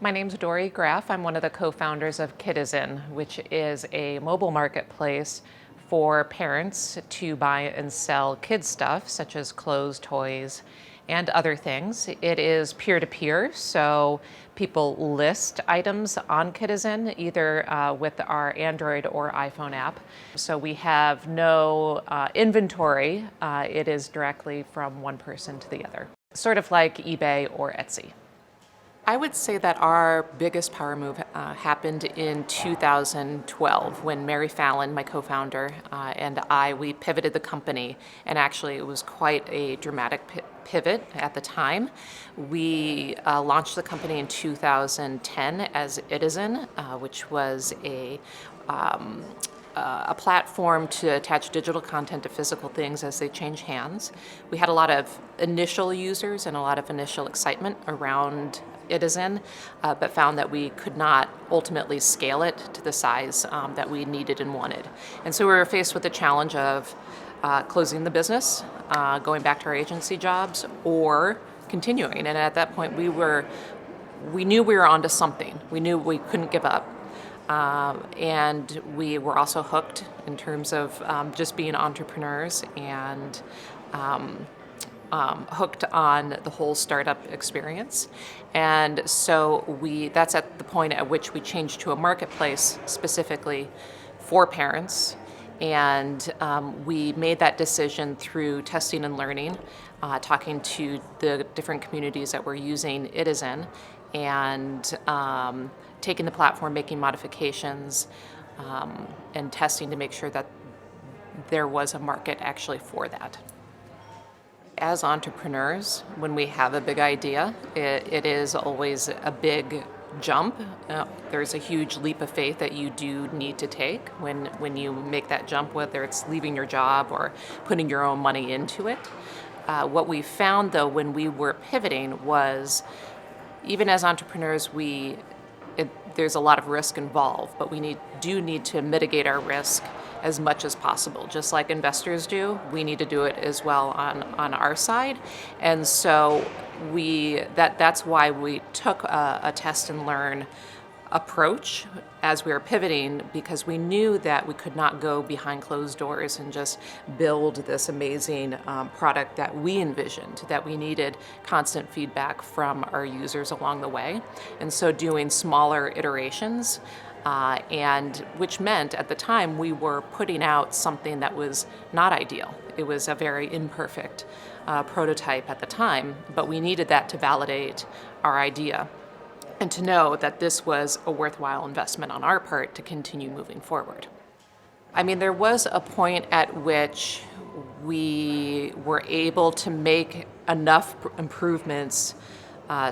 My name's Dori Graff. I'm one of the co-founders of Kidizen, which is a mobile marketplace for parents to buy and sell kids stuff, such as clothes, toys, and other things. It is peer-to-peer, so people list items on Kidizen, either with our Android or iPhone app. So we have no inventory. It is directly from one person to the other, sort of like eBay or Etsy. I would say that our biggest power move happened in 2012 when Mary Fallon, my co-founder, and we pivoted the company, and actually it was quite a dramatic pivot at the time. We launched the company in 2010 as Kidizen, which was a platform to attach digital content to physical things as they change hands. We had a lot of initial users and a lot of initial excitement around Kidizen, but found that we could not ultimately scale it to the size that we needed and wanted. And so we were faced with the challenge of closing the business, going back to our agency jobs, or continuing. And at that point, we knew we were onto something. We knew we couldn't give up. And we were also hooked in terms of just being entrepreneurs and hooked on the whole startup experience. And so that's at the point at which we changed to a marketplace specifically for parents. And we made that decision through testing and learning, talking to the different communities that were using Kidizen, and taking the platform, making modifications, and testing to make sure that there was a market actually for that. As entrepreneurs, when we have a big idea, it is always a big jump. There's a huge leap of faith that you do need to take when you make that jump, whether it's leaving your job or putting your own money into it. What we found, though, when we were pivoting was, even as entrepreneurs, there's a lot of risk involved, but we do need to mitigate our risk as much as possible. Just like investors do, we need to do it as well on our side. And so that's why we took a test and learn approach as we were pivoting, because we knew that we could not go behind closed doors and just build this amazing product that we envisioned, that we needed constant feedback from our users along the way. And so doing smaller iterations, and which meant at the time we were putting out something that was not ideal. It was a very imperfect prototype at the time, but we needed that to validate our idea and to know that this was a worthwhile investment on our part to continue moving forward. I mean, there was a point at which we were able to make enough improvements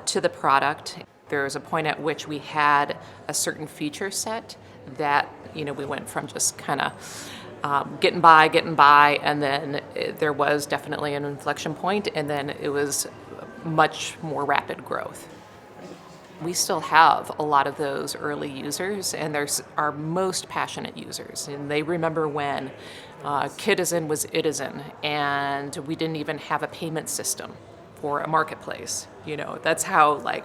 to the product. There was a point at which we had a certain feature set that, we went from just kind of getting by, and then there was definitely an inflection point, and then it was much more rapid growth. We still have a lot of those early users, and there's our most passionate users, and they remember when Kidizen was Kidizen, and we didn't even have a payment system for a marketplace. That's how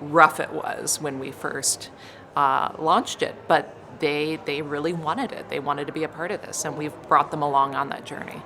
rough it was when we first launched it, but they really wanted it. They wanted to be a part of this, and we've brought them along on that journey.